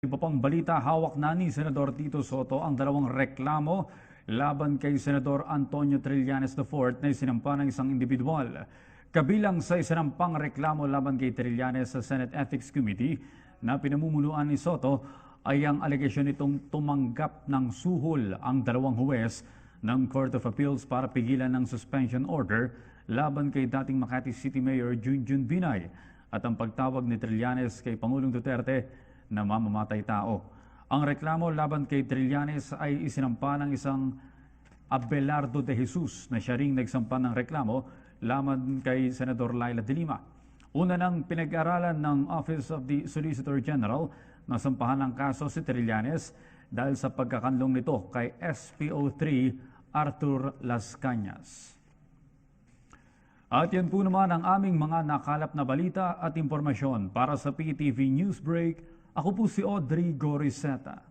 Iba pang balita, hawak na ni Senador Tito Soto ang dalawang reklamo laban kay Senador Antonio Trillanes IV na isinampa ng isang individual. Kabilang sa isinampang reklamo laban kay Trillanes sa Senate Ethics Committee na pinamumunuan ni Soto ay ang alegasyon nitong tumanggap ng suhol ang dalawang huwes ng Court of Appeals para pigilan ng suspension order laban kay dating Makati City Mayor Junjun Binay at ang pagtawag ni Trillanes kay Pangulong Duterte na mamamatay tao. Ang reklamo laban kay Trillanes ay isinampa ng isang Abelardo de Jesus na siya ring nagsampa ng reklamo laban kay Senador Laila de Lima. Una nang pinag-aralan ng Office of the Solicitor General na sampahan ng kaso si Trillanes dahil sa pagkakanlong nito kay SPO3 Arthur Las Cañas. At yan po naman ang aming mga nakalap na balita at impormasyon para sa PTV Newsbreak. Ako po si Audrey Goriseta.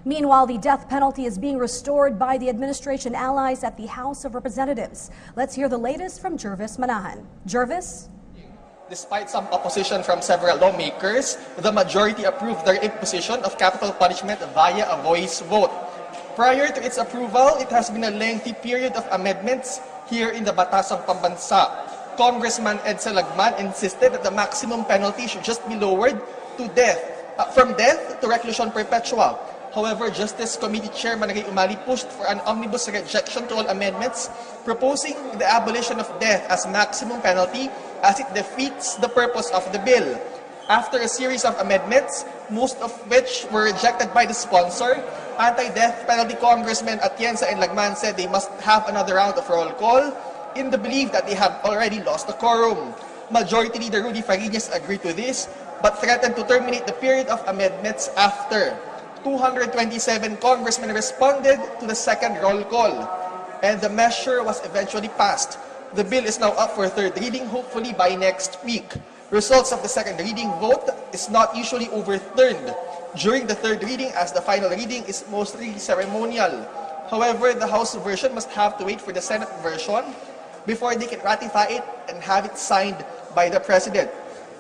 Meanwhile, the death penalty is being restored by the administration allies at the House of Representatives. Let's hear the latest from Jervis Manahan. Jervis? Despite some opposition from several lawmakers, the majority approved the imposition of capital punishment via a voice vote. Prior to its approval, it has been a lengthy period of amendments here in the Batasang Pambansa. Congressman Ed Salagman insisted that the maximum penalty should just be lowered to death, from death to reclusion perpetual. However, Justice Committee Chairman Ray Umali pushed for an omnibus rejection to all amendments, proposing the abolition of death as maximum penalty as it defeats the purpose of the bill. After a series of amendments, most of which were rejected by the sponsor, anti-death penalty Congressman Atienza and Lagman said they must have another round of roll call in the belief that they have already lost the quorum. Majority Leader Rudy Fariñas agreed to this, but threatened to terminate the period of amendments after. 227 congressmen responded to the second roll call, and the measure was eventually passed. The bill is now up for third reading, hopefully by next week. Results of the second reading vote is not usually overturned during the third reading, as the final reading is mostly ceremonial. However, the House version must have to wait for the Senate version before they can ratify it and have it signed by the President.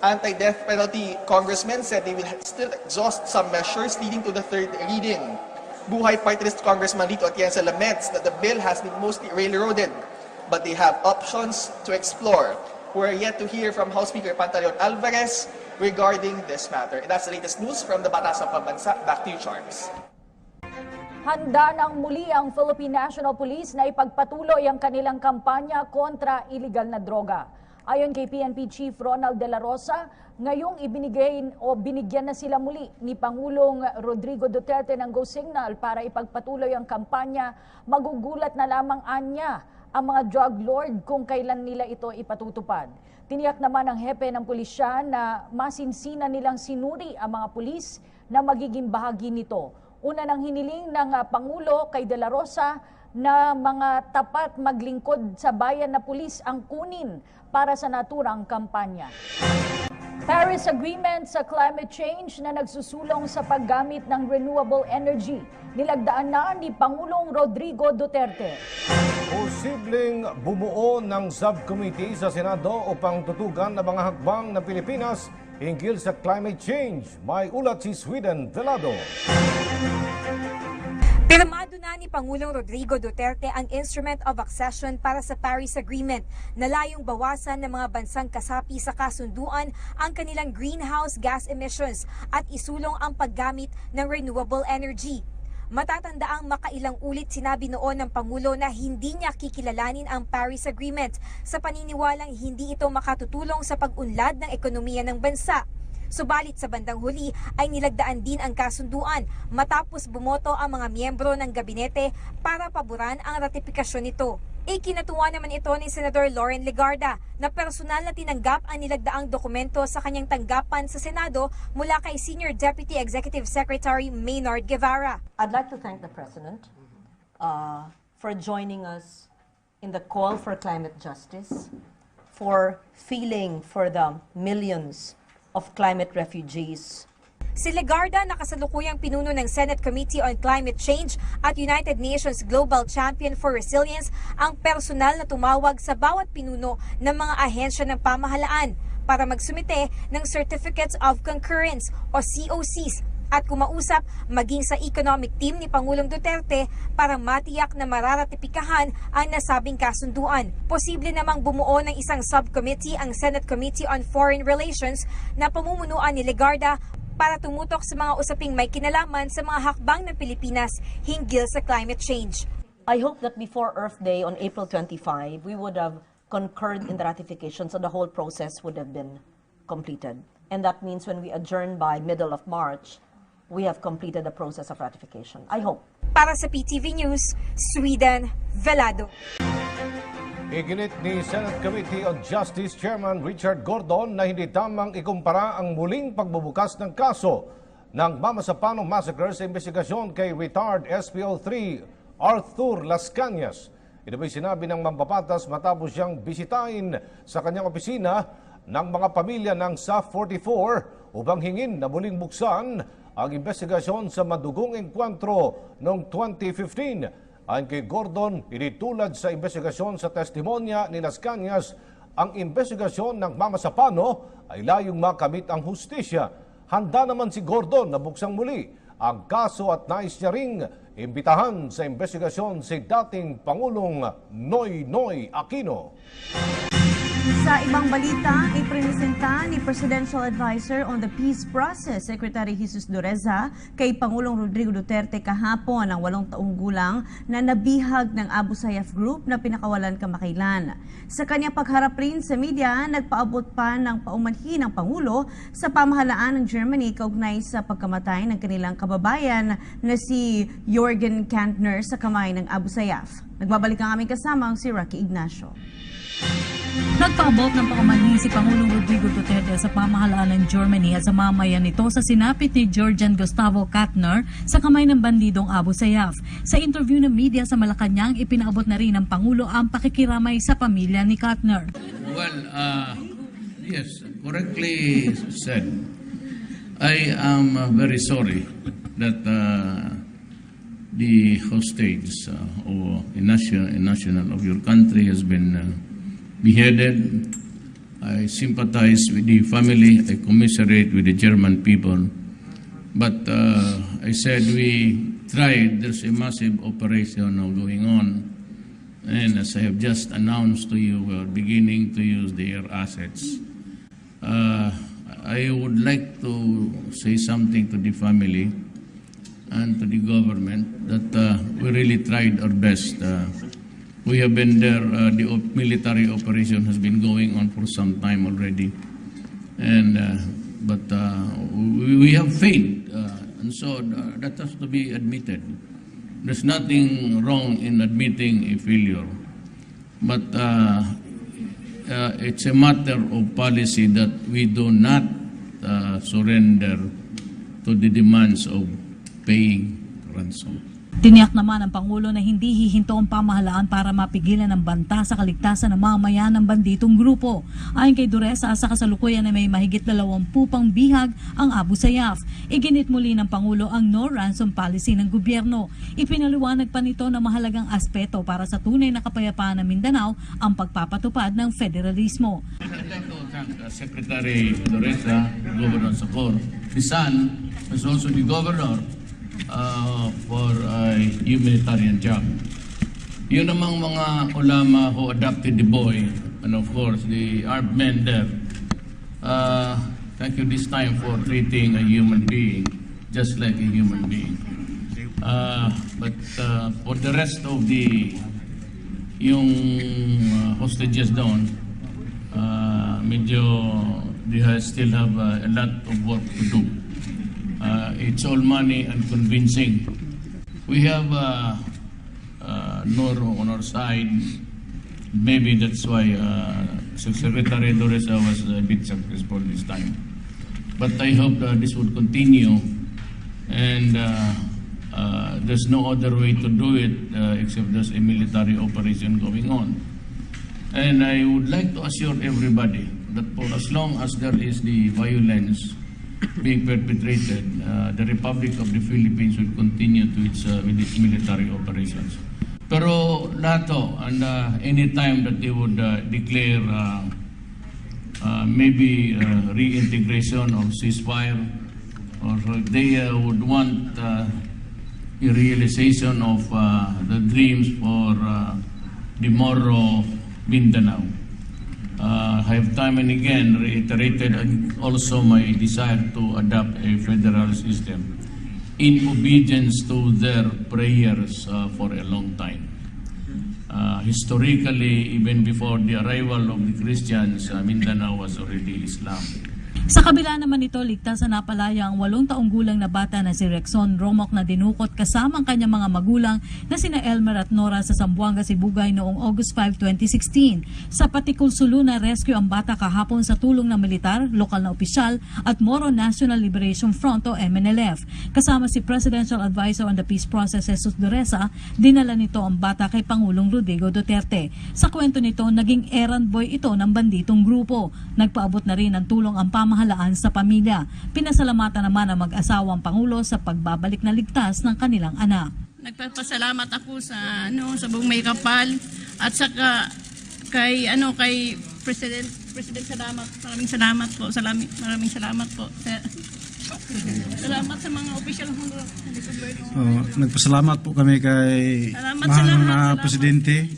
Anti-death penalty congressmen said they will still exhaust some measures leading to the third reading. Buhay Party List Congressman Lito Atienza laments that the bill has been mostly railroaded, but they have options to explore. We're yet to hear from House Speaker Pantaleon Alvarez regarding this matter. And that's the latest news from the Batasang Pambansa. Back to you, Charles. Handa nang muli ang Philippine National Police na ipagpatuloy ang kanilang kampanya kontra iligal na droga. Ayon kay PNP Chief Ronald De La Rosa, ngayong binigyan na sila muli ni Pangulong Rodrigo Duterte ng go signal para ipagpatuloy ang kampanya. Magugulat na lamang anya ang mga drug lord kung kailan nila ito ipatutupad. Tiniyak naman ng hepe ng pulisya na masinsinan nilang sinuri ang mga pulis na magiging bahagi nito. Una nang hiniling ng Pangulo kay De La Rosa na mga tapat maglingkod sa bayan na pulis ang kunin para sa naturang kampanya. Paris Agreement sa climate change na nagsusulong sa paggamit ng renewable energy. Nilagdaan na ni Pangulong Rodrigo Duterte. Posibleng bumuo ng subcommittee sa Senado upang tutugan ang mga hakbang ng Pilipinas hinggil sa climate change. May ulat si Sweden Velado. Pirmado na ni Pangulong Rodrigo Duterte ang Instrument of Accession para sa Paris Agreement na layong bawasan ng mga bansang kasapi sa kasunduan ang kanilang greenhouse gas emissions at isulong ang paggamit ng renewable energy. Matatandaang makailang ulit sinabi noon ng Pangulo na hindi niya kikilalanin ang Paris Agreement sa paniniwalang hindi ito makatutulong sa pag-unlad ng ekonomiya ng bansa. Subalit sa bandang huli ay nilagdaan din ang kasunduan matapos bumoto ang mga miyembro ng gabinete para paboran ang ratifikasyon nito. Ikinatuwa naman ito ni Senador Loren Legarda na personal na tinanggap ang nilagdaang dokumento sa kanyang tanggapan sa Senado mula kay Senior Deputy Executive Secretary Maynard Guevara. I'd like to thank the President for joining us in the call for climate justice, for feeling for the millions of climate refugees. Si Legarda na kasalukuyang pinuno ng Senate Committee on Climate Change at United Nations Global Champion for Resilience ang personal na tumawag sa bawat pinuno ng mga ahensya ng pamahalaan para magsumite ng Certificates of Concurrence o COCs at kumausap maging sa economic team ni Pangulong Duterte para matiyak na mararatipikahan ang nasabing kasunduan. Posible namang bumuo ng isang subcommittee ang Senate Committee on Foreign Relations na pamumunuan ni Legarda para tumutok sa mga usaping may kinalaman sa mga hakbang ng Pilipinas hinggil sa climate change. I hope that before Earth Day on April 25, we would have concurred in the ratification, so the whole process would have been completed. And that means when we adjourn by middle of March, we have completed the process of ratification. I hope. Para sa PTV News, Sweden, Velado. Iginit ni Senate Committee on Justice Chairman Richard Gordon na hindi tamang ikumpara ang muling pagbubukas ng kaso ng Mama Sapano Massacre sa investigasyon kay retired SPO3 Arthur Las Cañas. Ito ba'y sinabi ng mambabatas matapos siyang bisitahin sa kanyang opisina ng mga pamilya ng SAF-44 upang hingin na muling buksan ang investigasyon sa madugong engkwentro noong 2015. Ayon kay Gordon, initulad sa investigasyon sa testimonya ni Las Cañas, ang investigasyon ng Mama Sapano ay layong makamit ang hustisya. Handa naman si Gordon na buksang muli ang kaso at nais niya ring imbitahan sa investigasyon si dating Pangulong Noynoy Aquino. Sa ibang balita, ipresenta ni Presidential Advisor on the Peace Process, Secretary Jesus Dureza, kay Pangulong Rodrigo Duterte kahapon ang 8 taong gulang na nabihag ng Abu Sayyaf Group na pinakawalan kamakailan. Sa kanyang pagharap rin sa media, nagpaabot pa ng paumanhin ng Pangulo sa pamahalaan ng Germany kaugnay sa pagkamatay ng kanilang kababayan na si Jürgen Kantner sa kamay ng Abu Sayyaf. Nagbabalik ang aming kasama si Rocky Ignacio. Nagpaabot ng paumanhin si Pangulong Rodrigo Duterte sa pamahalaan ng Germany at sa mamayan nito sa sinapit ni Jürgen Gustavo Kantner sa kamay ng bandidong Abu Sayyaf. Sa interview ng media sa Malacanang, ipinaabot na rin ng Pangulo ang pakikiramay sa pamilya ni Kantner. Well, yes, correctly said. I am very sorry that the hostage or a national of your country has been beheaded. I sympathize with the family. I commiserate with the German people. But I said we tried. There's a massive operation now going on. And as I have just announced to you, we're beginning to use their assets. I would like to say something to the family and to the government that we really tried our best. We have been there, the military operation has been going on for some time already. But we have failed, and so that has to be admitted. There's nothing wrong in admitting a failure. But it's a matter of policy that we do not surrender to the demands of paying ransom. Tiniyak naman ng Pangulo na hindi hihinto ang pamahalaan para mapigilan ang banta sa kaligtasan ng mamamayan ng banditong grupo. Ayon kay Dureza, sa kasalukuyan na may mahigit 20 pang bihag ang Abu Sayyaf. Iginit muli ng Pangulo ang no ransom policy ng gobyerno. Ipinaliwanag pa nito na mahalagang aspeto para sa tunay na kapayapaan ng Mindanao ang pagpapatupad ng federalismo. I'd like to thank Secretary Dureza, Governor Socorro. His son is also the governor for a humanitarian job. Yun namang mga ulama who adopted the boy, and of course the armed men there. Thank you this time for treating a human being just like a human being. But for the rest of the hostages doon, medyo they still have a lot of work to do. It's all money and convincing. We have Noro on our side. Maybe that's why Secretary Dureza was a bit successful this time. But I hope this would continue, and there's no other way to do it except there's a military operation going on. And I would like to assure everybody that for as long as there is the violence being perpetrated, the Republic of the Philippines will continue to with its military operations. Pero lahat to, and any time that they would declare maybe reintegration or ceasefire, or if they would want a realization of the dreams for the Moro Mindanao. I have time and again reiterated also my desire to adopt a federal system in obedience to their prayers for a long time. Historically, even before the arrival of the Christians, Mindanao was already Islam. Sa kabila naman nito, ligtas na napalaya ang 8 taong gulang na bata na si Rexon Romok na dinukot kasama ang kanyang mga magulang na sina Elmer at Nora sa Zamboanga, Sibugay noong August 5, 2016. Sa Patikul Sulu na rescue ang bata kahapon sa tulong ng militar, lokal na opisyal at Moro National Liberation Front o MNLF. Kasama si Presidential Advisor on the Peace Process Jesus Dureza, dinala nito ang bata kay Pangulong Rodrigo Duterte. Sa kwento nito, naging errand boy ito ng banditong grupo. Nagpaabot na rin ng tulong ang pamahalaan sa pamilya. Pinasalamatan naman ang mag-asawang Pangulo sa pagbabalik na ligtas ng kanilang anak. Nagpapasalamat ako sa sa buong may kapal at saka kay President salamat. Maraming salamat po. Maraming salamat po. Salamat sa mga opisyal ng nagpasalamat po kami kay mahal na presidente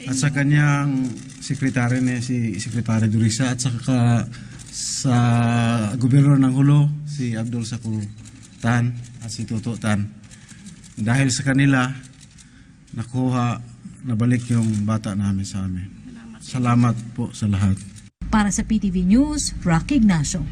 at sa kanyang sekretary si Sekretary Dureza at saka sa gobernador ng Hulo, si Abdul Sakur Tan at si Toto Tan. Dahil sa kanila, nabalik yung bata namin sa amin. Salamat po sa lahat. Para sa PTV News, Rocky Ignacio.